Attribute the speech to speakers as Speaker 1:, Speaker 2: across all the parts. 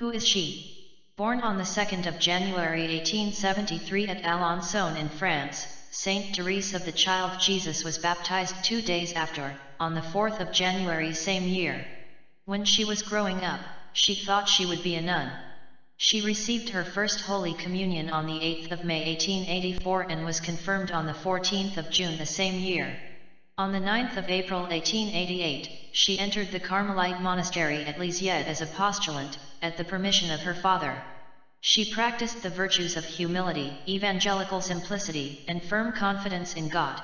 Speaker 1: Who is she? Born on the 2nd of January 1873 at Alençon in France, Saint Therese of the Child Jesus was baptized 2 days after, on the 4th of January same year. When she was growing up, she thought she would be a nun. She received her first Holy Communion on the 8th of May 1884 and was confirmed on the 14th of June the same year. On the 9th of April 1888, she entered the Carmelite monastery at Lisieux as a postulant, at the permission of her father. She practiced the virtues of humility, evangelical simplicity, and firm confidence in God.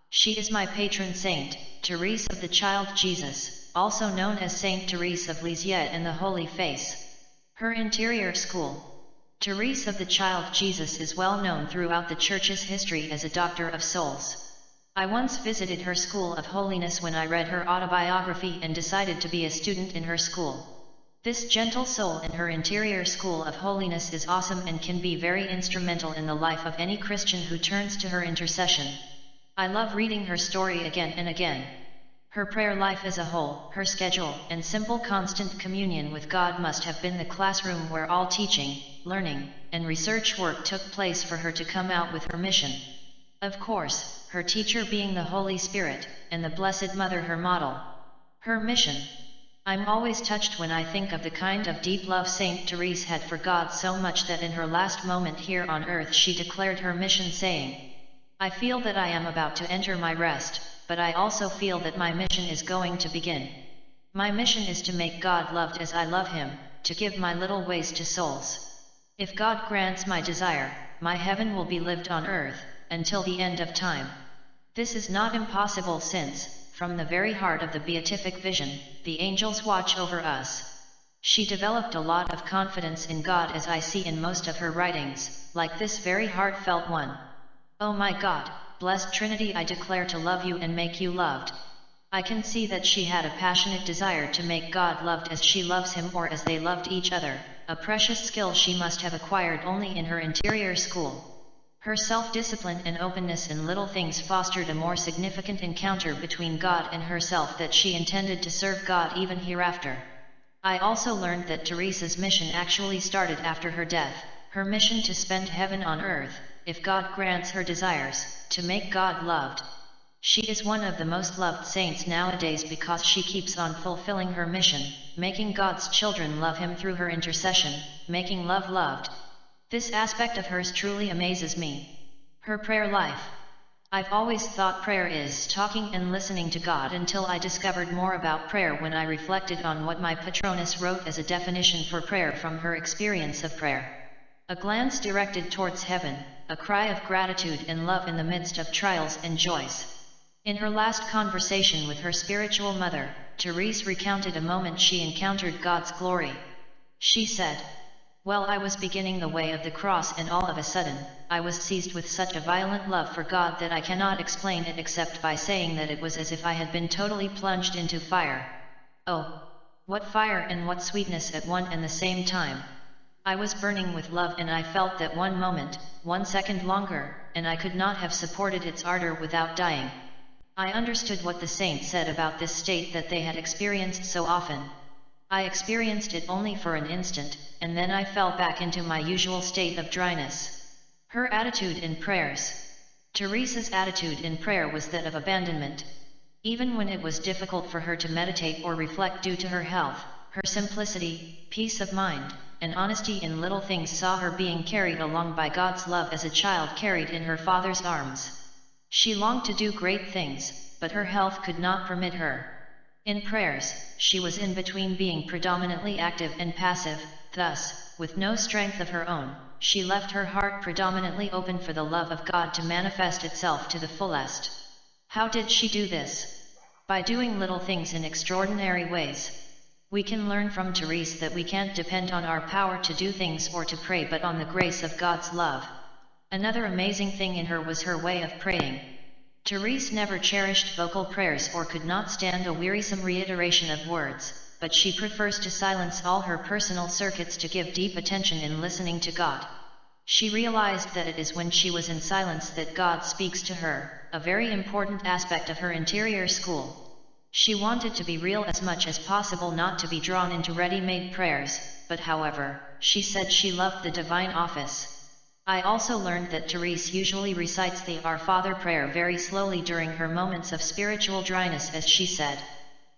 Speaker 1: She is my patron saint, Therese of the Child Jesus, also known as Saint Therese of Lisieux and the Holy Face. Her interior school. Therese of the Child Jesus is well known throughout the Church's history as a doctor of souls. I once visited her school of holiness when I read her autobiography and decided to be a student in her school. This gentle soul in her interior school of holiness is awesome and can be very instrumental in the life of any Christian who turns to her intercession. I love reading her story again and again. Her prayer life as a whole, her schedule, and simple constant communion with God must have been the classroom where all teaching, learning, and research work took place for her to come out with her mission. Of course, her teacher being the Holy Spirit, and the Blessed Mother her model. Her mission. I'm always touched when I think of the kind of deep love Saint Therese had for God, so much that in her last moment here on earth she declared her mission saying, "I feel that I am about to enter my rest, but I also feel that my mission is going to begin. My mission is to make God loved as I love Him, to give my little ways to souls. If God grants my desire, my heaven will be lived on earth, until the end of time." This is not impossible since, from the very heart of the beatific vision, the angels watch over us. She developed a lot of confidence in God, as I see in most of her writings, like this very heartfelt one. "Oh my God, blessed Trinity, I declare to love you and make you loved." I can see that she had a passionate desire to make God loved as she loves Him, or as they loved each other, a precious skill she must have acquired only in her interior school. Her self-discipline and openness in little things fostered a more significant encounter between God and herself, that she intended to serve God even hereafter. I also learned that Therese's mission actually started after her death, her mission to spend heaven on earth, if God grants her desires, to make God loved. She is one of the most loved saints nowadays because she keeps on fulfilling her mission, making God's children love Him through her intercession, making love loved. This aspect of hers truly amazes me. Her prayer life. I've always thought prayer is talking and listening to God, until I discovered more about prayer when I reflected on what my patroness wrote as a definition for prayer from her experience of prayer. A glance directed towards heaven, a cry of gratitude and love in the midst of trials and joys. In her last conversation with her spiritual mother, Therese recounted a moment she encountered God's glory. She said, "Well, I was beginning the way of the cross, and all of a sudden, I was seized with such a violent love for God that I cannot explain it except by saying that it was as if I had been totally plunged into fire. Oh, what fire and what sweetness at one and the same time. I was burning with love, and I felt that one moment, 1 second longer, and I could not have supported its ardor without dying." I understood what the saint said about this state that they had experienced so often. I experienced it only for an instant, and then I fell back into my usual state of dryness. Her attitude in prayers. Therese's attitude in prayer was that of abandonment. Even when it was difficult for her to meditate or reflect due to her health, her simplicity, peace of mind, and honesty in little things saw her being carried along by God's love as a child carried in her father's arms. She longed to do great things, but her health could not permit her. In prayers, she was in between being predominantly active and passive. Thus, with no strength of her own, she left her heart predominantly open for the love of God to manifest itself to the fullest. How did she do this? By doing little things in extraordinary ways. We can learn from Therese that we can't depend on our power to do things or to pray, but on the grace of God's love. Another amazing thing in her was her way of praying. Therese never cherished vocal prayers or could not stand a wearisome reiteration of words, but she prefers to silence all her personal circuits to give deep attention in listening to God. She realized that it is when she was in silence that God speaks to her, a very important aspect of her interior school. She wanted to be real as much as possible, not to be drawn into ready-made prayers, but however, she said she loved the divine office. I also learned that Therese usually recites the Our Father prayer very slowly during her moments of spiritual dryness, as she said.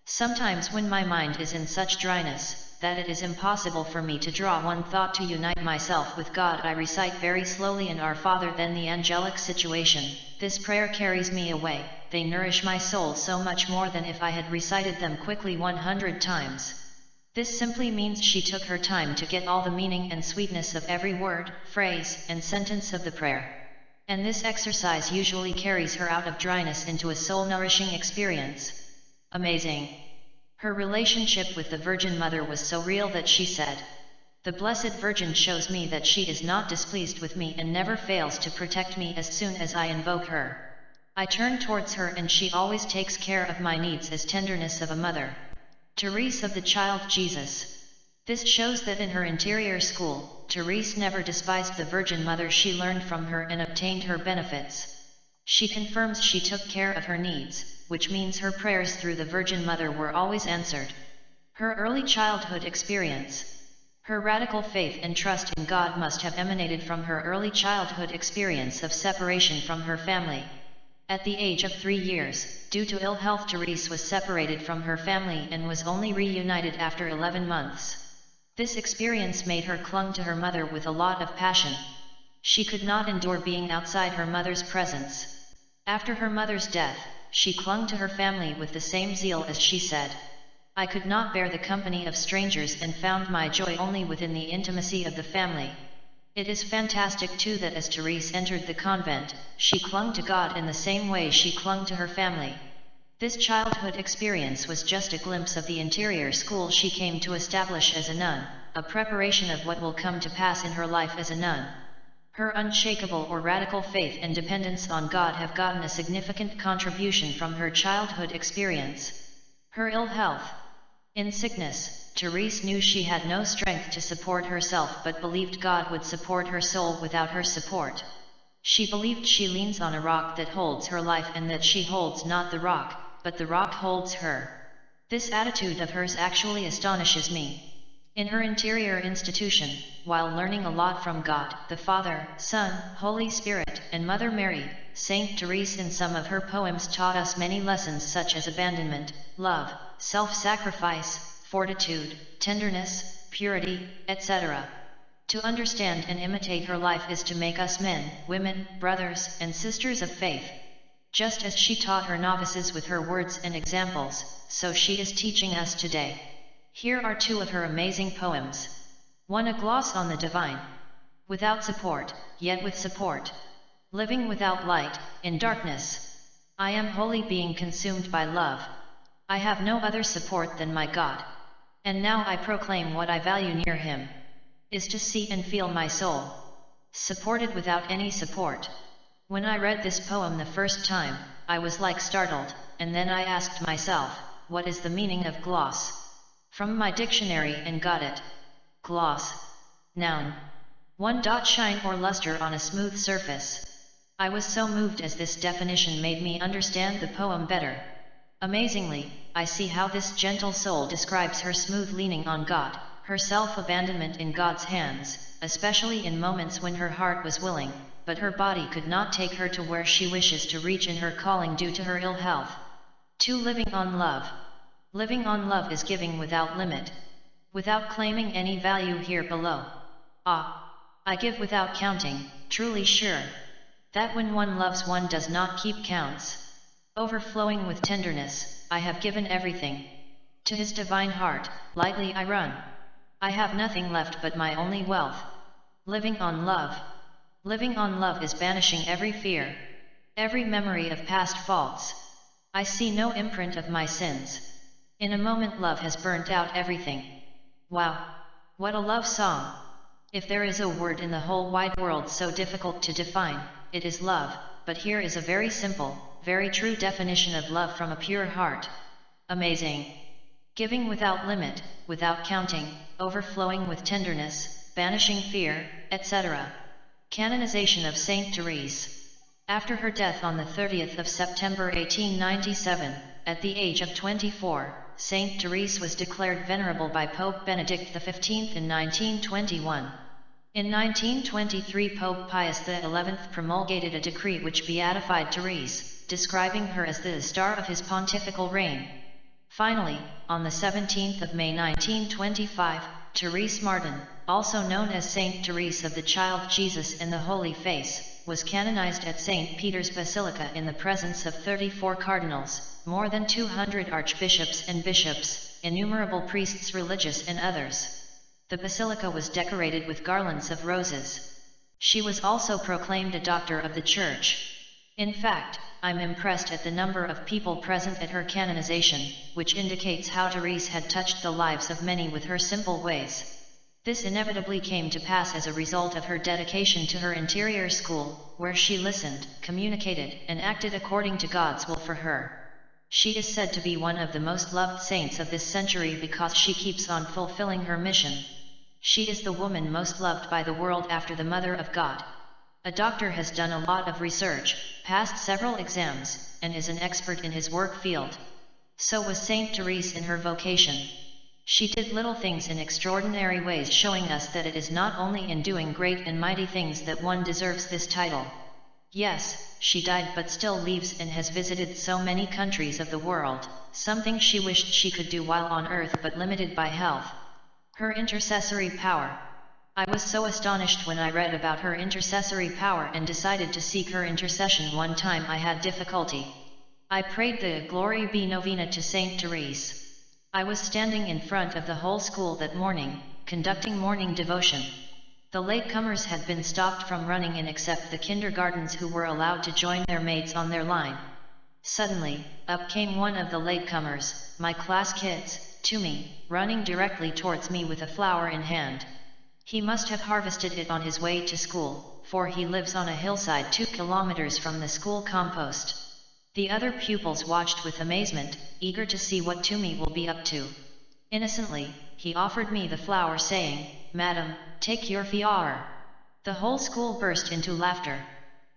Speaker 1: Sometimes when my mind is in such dryness, that it is impossible for me to draw one thought to unite myself with God, I recite very slowly in Our Father, then the angelic situation. This prayer carries me away, they nourish my soul so much more than if I had recited them quickly 100 times. This simply means she took her time to get all the meaning and sweetness of every word, phrase, and sentence of the prayer. And this exercise usually carries her out of dryness into a soul-nourishing experience. Amazing. Her relationship with the Virgin Mother was so real that she said, "The Blessed Virgin shows me that she is not displeased with me and never fails to protect me as soon as I invoke her. I turn towards her and she always takes care of my needs as tenderness of a mother." Therese of the Child Jesus. This shows that in her interior school, Therese never despised the Virgin Mother. She learned from her and obtained her benefits. She confirms she took care of her needs, which means her prayers through the Virgin Mother were always answered. Her early childhood experience. Her radical faith and trust in God must have emanated from her early childhood experience of separation from her family. At the age of 3 years, due to ill health, Therese was separated from her family and was only reunited after 11 months. This experience made her clung to her mother with a lot of passion. She could not endure being outside her mother's presence. After her mother's death, she clung to her family with the same zeal as she said, "I could not bear the company of strangers and found my joy only within the intimacy of the family." It is fantastic too that as Therese entered the convent, she clung to God in the same way she clung to her family. This childhood experience was just a glimpse of the interior school she came to establish as a nun, a preparation of what will come to pass in her life as a nun. Her unshakable or radical faith and dependence on God have gotten a significant contribution from her childhood experience. Her ill health. In sickness, Therese knew she had no strength to support herself but believed God would support her soul without her support. She believed she leans on a rock that holds her life and that she holds not the rock, but the rock holds her. This attitude of hers actually astonishes me. In her interior institution, while learning a lot from God, the Father, Son, Holy Spirit, and Mother Mary, Saint Therese in some of her poems taught us many lessons such as abandonment, love, self-sacrifice, fortitude, tenderness, purity, etc. To understand and imitate her life is to make us men, women, brothers, and sisters of faith. Just as she taught her novices with her words and examples, so she is teaching us today. Here are 2 of her amazing poems. 1. A gloss on the divine. Without support, yet with support. Living without light, in darkness. I am wholly being consumed by love. I have no other support than my God. And now I proclaim what I value near him, is to see and feel my soul supported without any support. When I read this poem the first time, I was like startled, and then I asked myself, what is the meaning of gloss? From my dictionary and got it. Gloss. Noun. 1. Shine or luster on a smooth surface. I was so moved as this definition made me understand the poem better. Amazingly, I see how this gentle soul describes her smooth leaning on God, her self-abandonment in God's hands, especially in moments when her heart was willing, but her body could not take her to where she wishes to reach in her calling due to her ill health. 2. Living on love. Living on love is giving without limit, without claiming any value here below. I give without counting, truly sure that when one loves one does not keep counts. Overflowing with tenderness, I have given everything. To his divine heart, lightly I run. I have nothing left but my only wealth. Living on love. Living on love is banishing every fear, every memory of past faults. I see no imprint of my sins. In a moment love has burnt out everything. Wow! What a love song! If there is a word in the whole wide world so difficult to define, it is love, but here is a very simple, very true definition of love from a pure heart. Amazing! Giving without limit, without counting, overflowing with tenderness, banishing fear, etc. Canonization of Saint Therese. After her death on the 30th of September 1897, at the age of 24, Saint Therese was declared venerable by Pope Benedict XV in 1921. In 1923 Pope Pius XI promulgated a decree which beatified Therese, describing her as the star of his pontifical reign. Finally, on the 17th of May 1925, Thérèse Martin, also known as Saint Therese of the Child Jesus in the Holy Face, was canonized at St. Peter's Basilica in the presence of 34 cardinals, more than 200 archbishops and bishops, innumerable priests religious and others. The basilica was decorated with garlands of roses. She was also proclaimed a doctor of the Church. In fact, I'm impressed at the number of people present at her canonization, which indicates how Therese had touched the lives of many with her simple ways. This inevitably came to pass as a result of her dedication to her interior school, where she listened, communicated, and acted according to God's will for her. She is said to be one of the most loved saints of this century because she keeps on fulfilling her mission. She is the woman most loved by the world after the Mother of God. A doctor has done a lot of research, passed several exams, and is an expert in his work field. So was Saint Therese in her vocation. She did little things in extraordinary ways, showing us that it is not only in doing great and mighty things that one deserves this title. Yes, she died but still lives and has visited so many countries of the world, something she wished she could do while on earth but limited by health. Her intercessory power. I was so astonished when I read about her intercessory power and decided to seek her intercession. One time I had difficulty. I prayed the Glory Be Novena to Saint Therese. I was standing in front of the whole school that morning, conducting morning devotion. The latecomers had been stopped from running in except the kindergartens, who were allowed to join their mates on their line. Suddenly, up came one of the latecomers, my class kids, to me, running directly towards me with a flower in hand. He must have harvested it on his way to school, for he lives on a hillside 2 kilometers from the school compost. The other pupils watched with amazement, eager to see what Tumi will be up to. Innocently, he offered me the flower, saying, "Madam, take your flower." The whole school burst into laughter.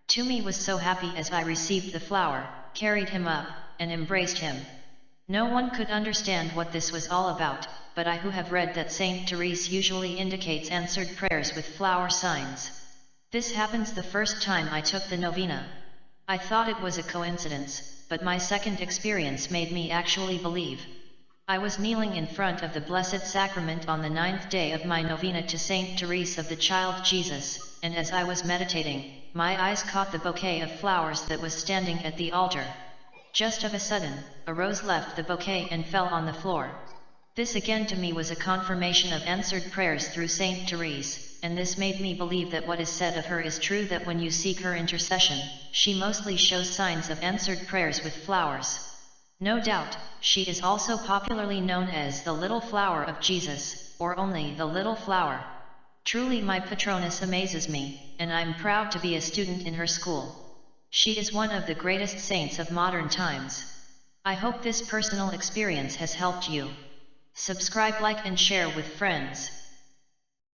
Speaker 1: Tumi was so happy as I received the flower, carried him up, and embraced him. No one could understand what this was all about, but I, who have read that Saint Therese usually indicates answered prayers with flower signs. This happens the first time I took the novena. I thought it was a coincidence, but my second experience made me actually believe. I was kneeling in front of the Blessed Sacrament on the 9th day of my novena to Saint Therese of the Child Jesus, and as I was meditating, my eyes caught the bouquet of flowers that was standing at the altar. Just of a sudden, a rose left the bouquet and fell on the floor. This again to me was a confirmation of answered prayers through Saint Therese, and this made me believe that what is said of her is true, that when you seek her intercession, she mostly shows signs of answered prayers with flowers. No doubt, she is also popularly known as the Little Flower of Jesus, or only the Little Flower. Truly my patroness amazes me, and I'm proud to be a student in her school. She is one of the greatest saints of modern times. I hope this personal experience has helped you. Subscribe, like and share with friends.